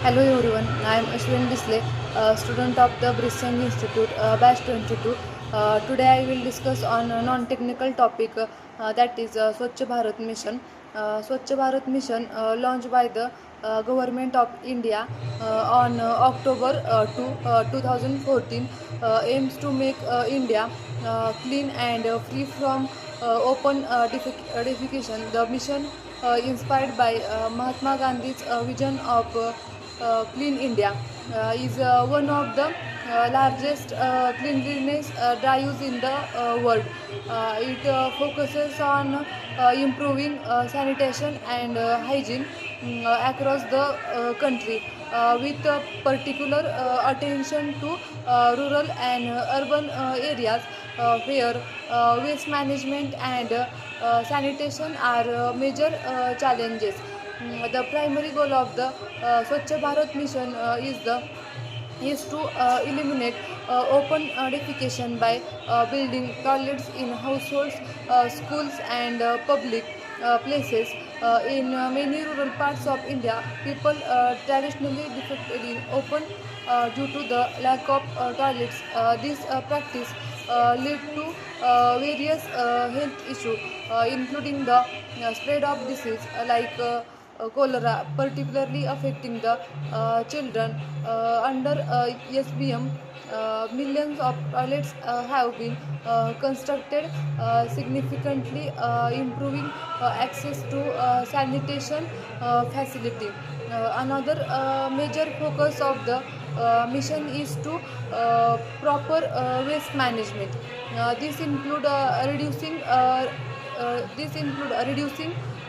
Hello everyone, I am Ashwin Disle, student of the Bristol Institute, batch 22. Today I will discuss on a non-technical topic that is Swachh Bharat Mission. Swachh Bharat Mission launched by the Government of India on October 2, 2014 aims to make India clean and free from open defecation. The mission inspired by Mahatma Gandhi's vision of Clean India is one of the largest cleanliness drives in the world. It focuses on improving sanitation and hygiene across the country with particular attention to rural and urban areas where waste management and sanitation are major challenges. The primary goal of the Swachh Bharat mission is to eliminate open defecation by building toilets in households, schools, and public places. In many rural parts of India, people traditionally defected in open due to the lack of toilets. This practice led to various health issues, including the spread of disease like particularly affecting the children under SBM. Millions of toilets have been constructed, significantly improving access to sanitation facility. Another major focus of the mission is to proper waste management. This include reducing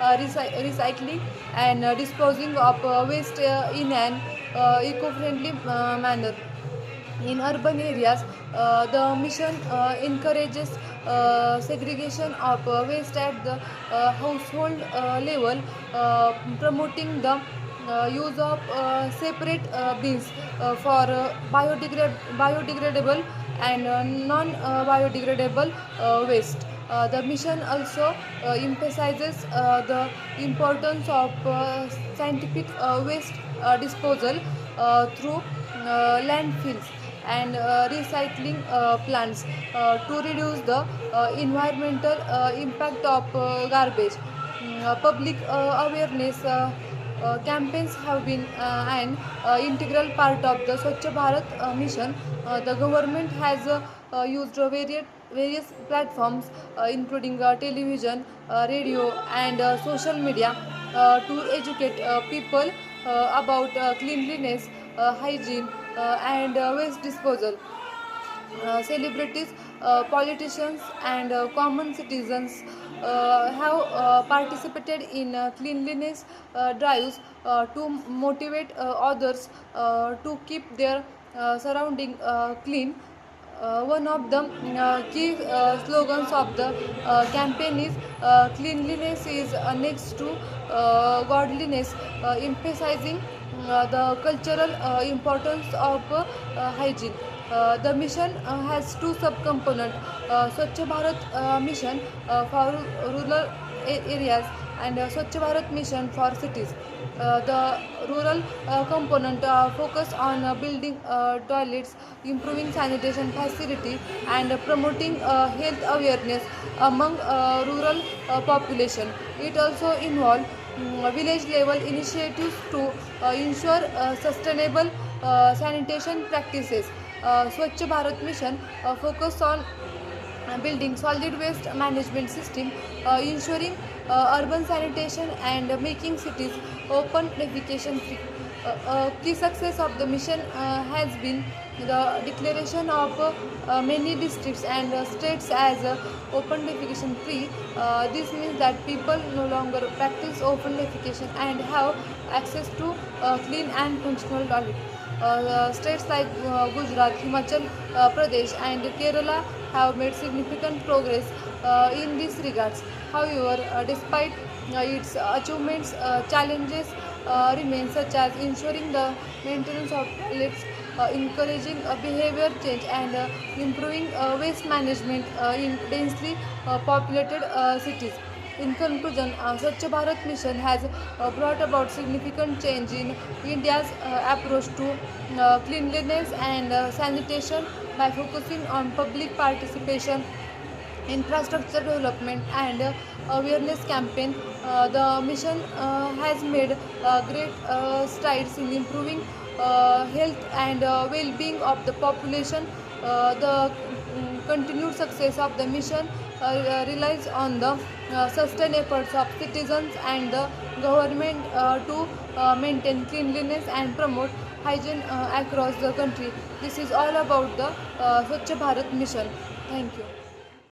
recycling and disposing of waste in an eco-friendly manner. In urban areas, the mission encourages segregation of waste at the household level, promoting the use of separate bins for biodegradable and non-biodegradable waste. The mission also emphasizes the importance of scientific waste disposal through landfills and recycling plants to reduce the environmental impact of garbage. Public awareness campaigns have been an integral part of the Swachh Bharat mission. The government has used various platforms, including television, radio, and social media, to educate people about cleanliness, hygiene, and waste disposal. Celebrities, politicians, and common citizens have participated in cleanliness drives to motivate others to keep their surrounding clean. One of the key slogans of the campaign is cleanliness is next to godliness, emphasizing the cultural importance of hygiene. The mission has two subcomponents: Swachh Bharat mission for rural areas and Swachh Bharat mission for cities. The rural component focus on building toilets, improving sanitation facility, and promoting health awareness among rural population. It also involves village level initiatives to ensure sustainable sanitation practices. Swachh Bharat mission focus on building solid waste management system, ensuring urban sanitation and making cities open defecation free. Key success of the mission has been the declaration of many districts and states as open defecation free. This means that people no longer practice open defecation and have access to clean and functional toilet. States like Gujarat, Himachal Pradesh, and Kerala have made significant progress in these regards. However, despite its achievements, challenges remain, such as ensuring the maintenance of toilets, encouraging behavior change, and improving waste management in densely populated cities. In conclusion, Swachh Bharat mission has brought about significant change in India's approach to cleanliness and sanitation by focusing on public participation, infrastructure development, and awareness campaign. The mission has made great strides in improving health and well-being of the population. The continued success of the mission relies on the sustained efforts of citizens and the government to maintain cleanliness and promote hygiene across the country. This is all about the Swachh Bharat mission. Thank you.